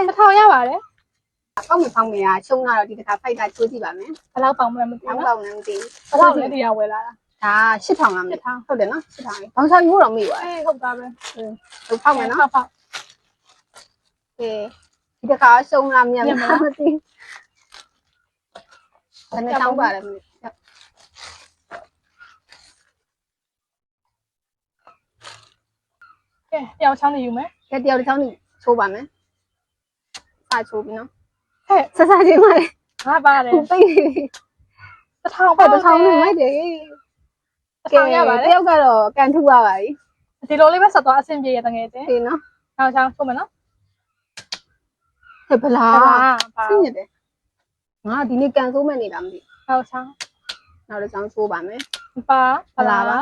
တစ်ထောင်ရပါတယ် ကောက်မဖောင်းမရချုံလာတော့ဒီတစ်ခါဖိုက်တာချိုးကြည့်ပါမယ် ဘယ်လောက်ပေါင်မလဲမသိ ။အော ဘူး က်ပေါက်လည်းမသိဘူး ဘယ်လောက်လဲတရားဝယ်လာတာ ။ဒါ8000ကမယ်။ဟုတ်တယ်နော်8000။ဘောင်းချောင်းရိုးတော့မိပါ အေးဟုတ်သားပဲ ။ဟုတ်ဖောက်မယ်နော် ဖောက် ။အေးဒီတစ်ခါရှုံးလာမြန်မလားမသိဘူး။ဘယ်နဲ့တောင်းပါလဲမသိဘူး ကဲတယောက်ချောင်းနေယူမယ် ။ကဲတယောက်တစ်ချောင်းချိုးပါမယ်။စာချိုးပြီနော် ဟဲ့ ။ဆက်စားချင်းပါလေ ငါပါတယ် ။ပိတ်နေပြီ တစ်ထောင် ။တစ်ထောင်နဲ့မိုက်တယ် တစ်ထောင်ရပါ တ လေ ယောက်ကတော့ကန်ထူပါပါပြီ ဒီလိုလေးပဲဆက်သွားအဆင်ပြေရတငယ်ချင်း ။ဒီနော် နောက်ချောင်းထုတ်မယ်နော် ။ဟဲ့ဗလာ ပါ ။သိနေတယ်။ငါဒီနေ့ကန်ဆိုးမဲ့နေတာမသိ နောက်ချောင်း ။နောက်တစ်ချောင်းချိုးပါမယ် ပါဗလာပါ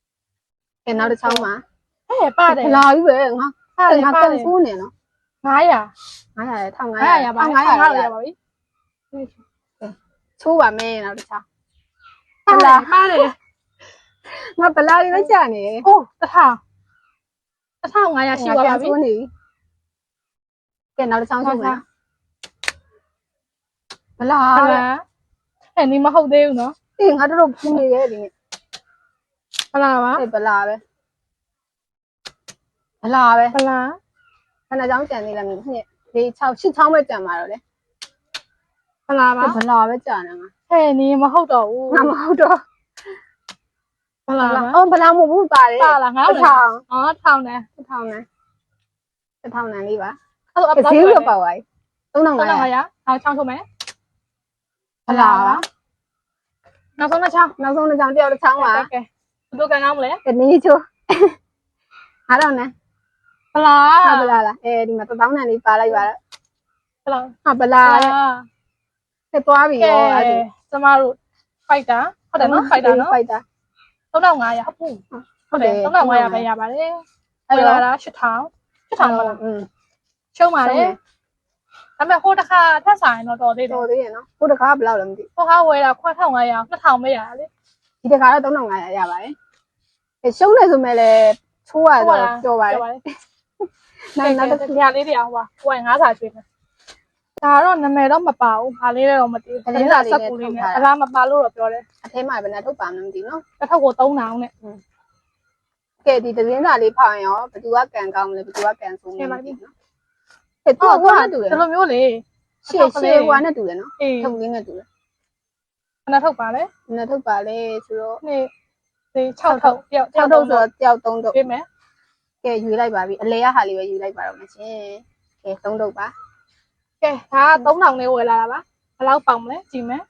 ။ကဲနောက်တစ်ချောင်းမှာ ဟဲ့ပါတယ် ဗလာပြီပဲငါ ပါတယ် ငါ ပါ ကန် တယ် ဆိုးနေနော် 900 900 900ရပါ900ရပါပြီ ချိုးပါမယ်နောက်တစ်ချောင်း ပါတယ် ငါဗလာလေးပဲကြာနေ အိုး1500ရှိသွားပါပြီ ဆိုးနေပြီကဲနောက်တစ်ချောင်းချိုးမယ်ဗလာ ဟဲ့နေမဟုတ်သေးဘူးနော် အေးငါတို့ဖူးနေရဲ့ဒီနေ့ ဗလာပါ အေးဗလာပဲဗလာပဲ ဗလာ ခဏချောင်းကြံနေလားမသိဘူးဒီ6 8ချောင်းပဲကြံပါတော့လေ ဗလာပါ ဗလာပဲကြာနေငါ ဟဲ့နေမဟုတ်တော့ဘူး ငါမဟုတ်တော့ ဗလာပါ အော်ဗလာမဟုတ်ဘူးပါတယ် ပါလားငါ့ 1000 အော်ထောင်တယ် 1000နဲ့1000နဲ့လေးပါ အဲ့တော့အ ဈေးရပါပါ3500 3500နောက်ချောင်းထုတ်မယ် ဗလာပါ နောက်ဆုံးတစ်ချောင်း နောက်ဆုံးတစ်ချောင်းတယောက်တစ်ချောင်းပါ ကဲဘယ်လိုကန်ကောင်းမလဲ ဒီနေ့ချိုးအားတော့နဲ့ ဗလာ ဟာဗလာလားအဲဒီမှာ1000နဲ့လေးပါလိုက်ပါတော့ ဗလာ ဟာဗလာတဲ့ဆက်သွားပြီ ကဲ ရောအဲ့ဒါ ကျမတို့ဖိုက်တာဟုတ်တယ်နော်ဖိုက်တာနော် ဖိုက်တာ 3500ဟုတ်တယ်3500ပဲရပါတယ်ဝယ်လာတာ8000ပါလား ရှုံးပါတယ်ဒါပေမဲ့ဟိုတစ်ခါထက်ဆိုင်တော့တော်သေးတယ် တော်သေးရဲ့နော်ဟိုတခါဘယ်လောက်လဲမသိ ဟိုကဝယ်တာ1500 2000ပဲရတာလေ ဒီတခါတော့3500ရပါတယ်ရှုံးနေဆိုမဲ့လည်းချိုးရတော့ကြော်ပါတယ်နောက်တစ်ခု ညာလေးတွေအောင်ပါဟိုက9စာကျွေးမယ်ဒါတော့နာမည်တော့မပါဘူးခါလေးတော့မသိဘူးသတင်းစာစက်ကူလေးနဲ့အလားမပါလို့တော့ပြောတယ် အထဲမှာဘယ်နဲ့ထုတ်ပါမလဲမသိနော် တစ်ထောက်ကို3000နဲ့ ကဲဒီသတင်းစာလေးဖောက်ရင်ရောဘယ်သူကကန်ကောင်းမလဲဘယ်သူကကန်ဆိုးမလဲမသိနော်ဟဲ့သူကနဲ့တူတယ် ဒီလိုမျိုးလေ ရှေ့ဟိုနဲ့တူတယ်နော် အေး ထုတ်လေးနဲ့တူတယ် ခဏထုတ်ပါလေ နဲ့ထုတ်ပါလေဆိုတော့ နေ့ဒီ6ထုတ်တယောက် 6ထုတ်ဆိုတော့တယောက်3ထုတ် ပြေးမယ် ကဲယူလိုက်ပါပြီအလဲရဟာလေးပဲယူလိုက်ပါတော့မရှင်ကဲ3ထုတ်ပါ ကဲဒါက3000နဲ့ဝယ်လာတာပါဘယ်လောက်ပေါင်မလဲကြည့်မယ်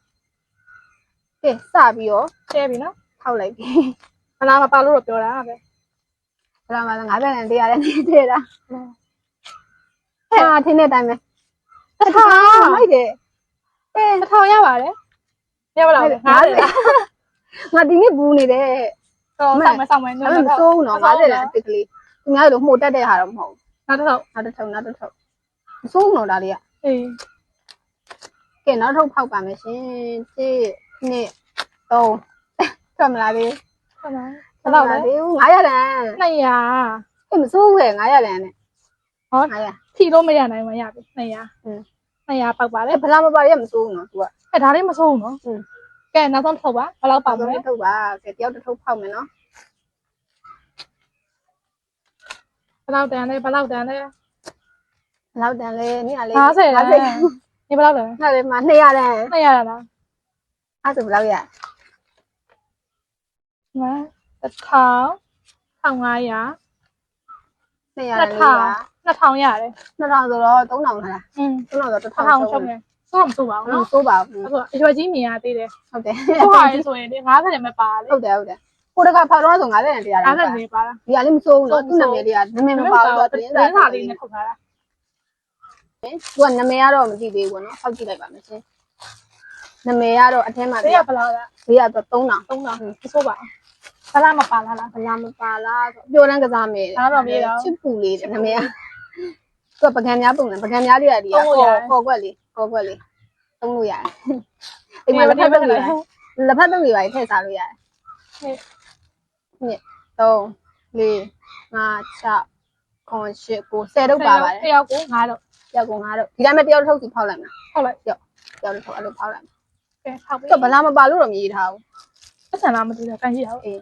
ကဲစပြီးရော ရှဲပြီနော် ထောက်လိုက်ပြီ အလားမပါလို့တော့ပြောတာပဲ ဘယ်လာမှာ50နဲ့100နဲ့နေသေးတာဟာထင်းတဲ့အတိုင်းပဲလိုက်တယ် 1000ရပါတယ်ရပါလား50 ငါဒီနေ့ဘူးနေတယ် တော့ဆောက်မယ် အဲ့မစိုးဘူးနော်50နဲ့အစ်ကလေးသူများတို့မှုတ်တက်တဲ့ဟာတော့မဟုတ် နောက်တစ်ထောက် နောက်တစ်ထုံနောက်တစ်ထုံမစိုးဘူးနော်ဒါလေးက အေး ကဲနောက်ထုတ်ဖောက်ပါမယ်ရှင်1 2 3ထွက်မလားလေး ဟုတ်လားဘယ်လောက်လဲ 900တန် 200 အေးမစိုးဘူးလေ900တန်နဲ့ ဟော 900 ဖြီလို့မရနိုင်မှရပြီ200 200ပေါက်ပါလေ ဘလာမပါရမစိုးဘူးနော်သူက အဲ့ဒါလေးမဆုံးဘူးနော်ကဲနောက်ဆုံးထုတ်ပါဘယ်လောက်ပေါက်မလဲ ထုတ်ပါကဲတယောက်တစ်ထုပ်ဖောက်မယ်နော် ဘယ်လောက်တန်လဲဘယ်လောက်တန်လဲ လောက်တန်လေနေ့ကလေ 50တန်ဒီဘယ်လောက်တန် ငါလေမှာ200တန် 200လား အဲ့ဆိုဘယ်လောက်ရ မ1500 200ရ 2000ရတယ် 2000ဆိုတော့3000လား 3000 3000ဆိုတော့ 1000ချုပ်မယ်စိုးမစိုးပါဘူးနော် စိုးပါဘူး အဲ့ဆိုအရွယ်ကြီးမြင်ရသေးတယ် ဟုတ်တယ် ဟိုဟာရေးဆိုရင်50တယ်မဲ့ပါလေ ဟုတ်တယ်ကိုတကဖောက်တော့ဆို50နဲ့100တန် 50နေပါလား ဒီကလေးမစိုးဘူးနော်သူ့နာမည်လေးကနာမည်မပါဘူးတော့တင်း စာ စာ လေးနဲ့ထုတ်ထားတာ သူကနာမည်ကတော့မကြည့်သေးဘူးနော်ဖောက်ကြည့်လိုက်ပါမယ်ရှင်နာမည်ကတော့အထက်မှာ ဘေးကဘယ်လောက်လဲ ဘေးကတော့3000 3000မစိုးပါဘူးဘလားမပါလားလား ဘလာမပါလားပြောတန်းကစားမယ်ချစ်ပူလေးနာမည်ကသူကပကံများပုံလားပကံများလေးကဒီပေါ်ကွက်လေးသုံးလို့ရတယ်အိမ်မှာလက်ဖက်သုံးလို့ရတယ်လက်ဖက်သုံးလို့ရတယ်ထည့်စားလို့ရတယ်1 2 3 4 5 6 9 10တော့ပါပါတယ် တယောက်ကို9တော့ ယောက်ကောင်ကတော့ဒီတိုင်းပဲတယောက်ထုတ်စီဖောက်လိုက်မှာ ဟုတ်လိုက် တယောက်ထုတ်အဲ့လိုဖောက်လိုက် ကဲဖောက်ပြီး တော့ဗလာမပါလို့တော့မရေးထားဘူး ပတ်စံလားမသိဘူးကန်ကြည့်ရအောင် အေး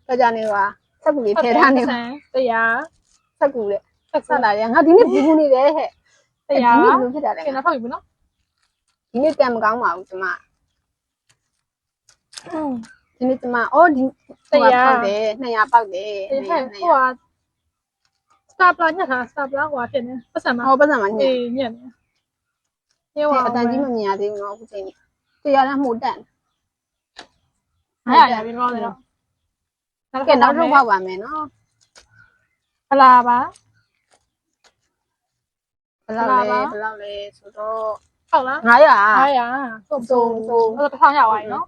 တော့ကြနေပါဆက်ကူလေးထဲထားနေပါ တရား ဆက်ကူလေဆက်လာတယ်ငါဒီနေ့ဘူးနေတယ်ဟဲ့ တရား ဒီနေ့ဘူးဖြစ်တာလေ ကဲနောက်ဖောက်ပြီနော် ဒီနေ့ကံမကောင်းပါဘူးကျမ อืม ဒီနေ့ကျမအော်ဒီပေါက်တယ်200ပေါက်တယ် ဒီထက်ဟိုဟာစတာပလာညက်တာစတာပလာဟိုဟာဖြစ်နေပတ်စံမှာ ဟောပတ်စံမှာညက် အေးညက်နေညက်ပါ အတန်ကြီးမမြင်ရသေးဘူးနော်အခုချိန်ကြီးတရားလည်းမှုတက် 900ရပြီတော့တယ်တော့ ကဲနောက်ထုတ်ဖောက်ပါမယ်နော် ဖလာပါ ဘယ်လောက်လဲဆိုတော့ ဟုတ်လား 900 900စုံတော့1000ရပါပြီနော်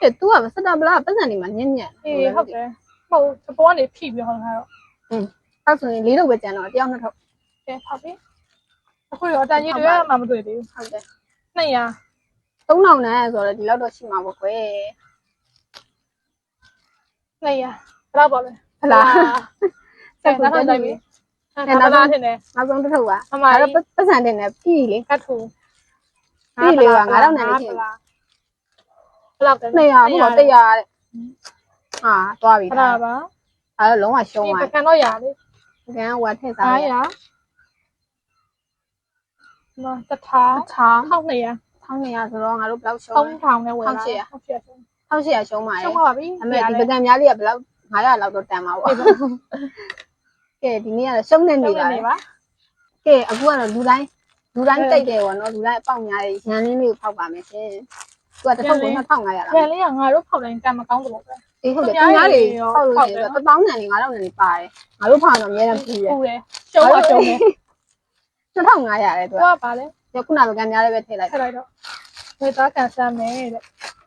ကဲ तू ကစတာပလာပတ်စံနေမှာညက်ညက် အေးဟုတ်တယ်ဟုတ်သဘောကနေဖိပြီးဟောထားတော့ တောက်ဆိုရင်၄ထုတ်ပဲကျန်တော့တယောက်2ထုတ် ကဲဖောက်ပြီအခုရောအတန်ကြီးတွေမှမတွေ့သေးဘူး ဟုတ်တယ် 200 3000နဲ့ဆိုတော့ဒီလောက်တော့ရှိမှာပေါ့ကွယ် 200ဘယ်လောက်ပါလဲ ဟလား ကဲနောက်ထပ်လိုက်ပြီနောက်လာထင်တယ် နောက်ဆုံးတစ်ထုတ်ပါ မမကြီး အဲ့တော့ပတ်စံတင်တယ်ပြီလေ ကတ်ထူ ပြီလေက9000နဲ့ရှိ ဘယ်လောက်လဲ 200ဘူးတော့100တဲ့ဟာသွားပြီ ဖလာပါ အဲ့တော့လုံးဝရှုံး ဒီ သွား ပကံတော့ရလေ ကံဝါထည့်စားရ 900နော်1000 1200 1200ဆိုတော့ငါတို့ဘယ်လောက်ရှုံးလဲ 3000နဲ့ဝယ်လာ1800ရှုံးပါ ရှုံး ရဲ့ ပါပြီ အမေဒီပကံများလေးကဘယ်လောက်900လောက်တော့တန်ပါပေါ့ကဲဒီနေ့ကတော့ရှုံးနေနေပါ နေ လေ ပါ ကဲအခုကတော့လူတိုင်းတိတ်တယ်ပေါ့နော်လူတိုင်းအပေါက်များတယ်ရန်လင်းလေးကိုဖောက်ပါမယ်ရှင်သူကတစ်ထုပ်ကို2500လောက် ရန်လေးကငါတို့ဖောက်တိုင်းကံမကောင်းတော့ပဲ အေးဟုတ်တယ်သူများတွေဖောက်လို့ရှိရင်1000တန်နေ9000တန်နေပါတယ်ငါတို့ဖောက်တော့အများနဲ့ပြီးတယ် ပူတယ်ရှုံးတော့ရှုံးတယ် 2500ရတယ်သူ သူ က ကပါလေ ညခုနကပကံများလေးပဲထည့်လိုက် ထည့်လိုက်တော့ဝေသားကန်ဆမ်းမယ်တဲ့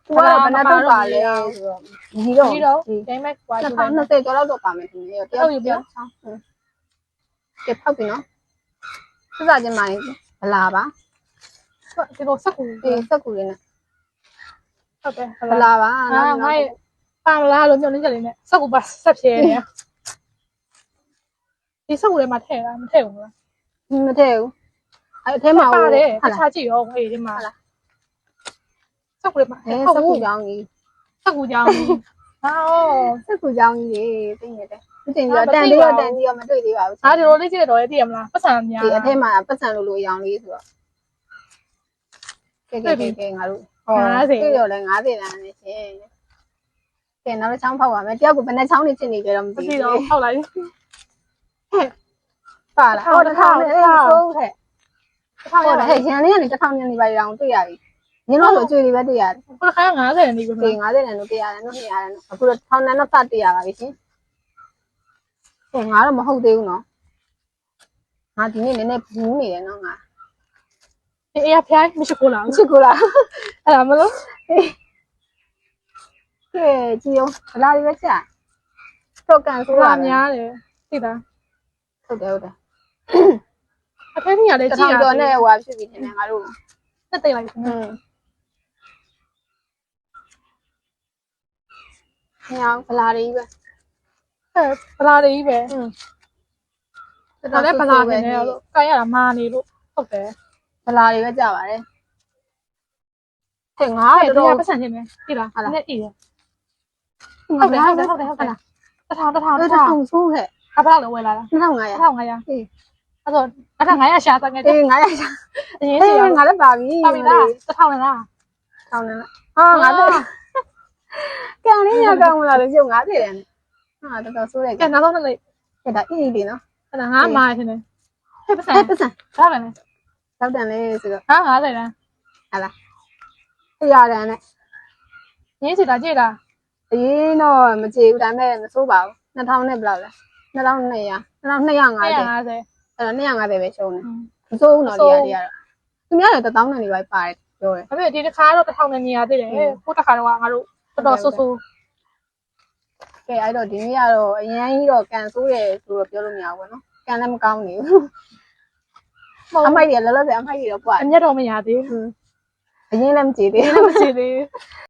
သူကတော့ဘယ်နှထုပ်ပါလဲဆိုတော့ဒီတော့ ဒီတော့ဂိမ်းမက်ကွာယူလိုက် 2020ကျော်လောက်တော့ပါမယ်ဒီနေ့တယောက်တယောက်ကဲဖောက်ပြီနော်စစချင်းမှလည်းဗလာပါ ဒီလိုစက်ကူ အေးစက်ကူလေးနဲ့ ဟုတ်တယ် ဗလာပါ ငါရဲ့ပါလာလို့ညွှန်နေကြလေးနဲ့စက်ကူပါဆက်ဖြဲနေဒီစက်ကူထဲမှာထည့်လားမထည့်ဘူးလား မထည့်ဘူးအဲ့အထဲမှာ ပါတယ်တ ဟုတ် ခြားကြည့်ရောအေးဒီမှာစက်ကူထဲမှာ လားစက်ကူကြောင်းကြီး စက်ကူကြောင်းဟာ စက်ကူကြောင်းကြီးတွေသိနေတယ်ဒီချိန်ကျတန်ပြီးတော့တန်ကြီးတော့မတွေ့သေးပါဘူး ငါဒီလိုလေးကြည့်တော့ရတည်ရမလားပတ်စံများ ဒီအထဲမှာပတ်စံလိုအရောင်လေးဆိုတော့ကဲငါတို့တွေ့ရောလဲ90တန်းနဲ့ရှင်ကဲနောက်တစ်ချောင်းဖောက်ပါမယ်တယောက်ကဘယ်နှချောင်းနေချင်နေကြတော့မ မ သိ သိ ဘူး တော့ဖောက်လိုက် ပါလားဟောတစ်ထောင်နဲ့ဆုံးခဲ့ဟောဟဲ့ရန်လေးကနေတစ်ထောင်ညနေပါရောင်တွေ့ရပြီညင်းတော့ဆိုကျွေးလေးပဲတွေ့ရတယ် ဘယ်ခါ90နေပြီမ ဒီ လား 90တန်းလို့တွေ့ရတယ်နော်200တန်းနော်အခုတော့ထောင်တန်းတော့စတွေ့ရပါပြီရှင်ဟဲ့ငါတော့မဟုတ်သေးဘူးနော်ငါဒီနေ့နည်းနည်းဘူးနေတယ်နော်ငါ အေးဖျားမရှိကိုလား ချစ်ကိုလား အဲ့ဒါမလို့ ကဲကြည့်အောင်ဗလာလေးပဲကြာတော့ကန်ဆိုး လာ လာ များတယ်သိတာ ဟုတ်တယ် အထက်ကြီးရလဲ တစ် ကြည့် ထောင် ရ ကျော်နဲ့ဟွာဖြစ်ပြီထင်တယ်ငါတို့ တက်တိတ်လိုက် ညောင်ဗလာလေးပဲ ဟဲ့ဗလာတွေကြီးပဲဒါလည်းဗလာနေတယ်လို့ကိုင်ရတာမာနေလို့ဟုတ်တယ် ဗလာလေးပဲကြာပါတယ်ဟဲ့ငါ အဲ့ တော့ ဒါပတ်စံချင်းပဲသိလားနည်းအေးတယ်ဟုတ်တယ်တစ်ထောင်ဆိုးခဲ့ အဘလောက်လဲဝယ်လာတာ 2500 1500အေးအဲ့တော့1500ရှာတယ်ငယ် အေး900ရှာ အရင် အေး စီရ ငါလည်းပါပြီ ပါပြီလား1000နဲ့လား ထောင်းနေလားဟာငါလည်းကန်လေးရကောင်းမလားလို့ရုပ်90တန်းဟာတော်ဆိုးတယ် ကဲနောက်တော့လည်း ကဲဒါအေးလေးနော် အဲ့ဒါငါမာထင်တယ်ဟဲ့ပတ်စံ ပတ်စံ ဘာလဲလဲ တောက်တန်လေးဆိုတော့ ဟာ90တန်း ဟာလား100တန်းနဲ့ ရင်းစီတာကြည့်လား အရင်တော့မကြည့်ဘူးဒါပေမဲ့မစိုးပါဘူး2000နဲ့ဘယ်လောက်လဲ2200 2250 150 အဲ့တော့250ပဲရှုံးတယ်မစိုးဘူးနော်ဒီကတော့သူများတော့1000နဲ့နေပါပါတယ်ပြောတယ် ဒါပေမဲ့ဒီတစ်ခါတော့1000နဲ့နေရသေးတယ်ကိုတစ်ခါတော့ငါတို့တော်တော်ဆူဆူ ကဲအဲ့တော့ဒီနေ့ကတော့အရင်ကြီးတော့ကန်ဆိုးတယ်ဆိုတော့ပြောလို့မရဘူးနော်ကန်လည်းမကောင်းနေဘူးအမိုက်တွေလောလောဆယ်အမိုက်တွေတော့ပွား အမျက်တော့မရသေးဘူး အရင်လည်းမကြည့်သေး ဒီ ဘူး လည်းမကြည့်သေးဘူး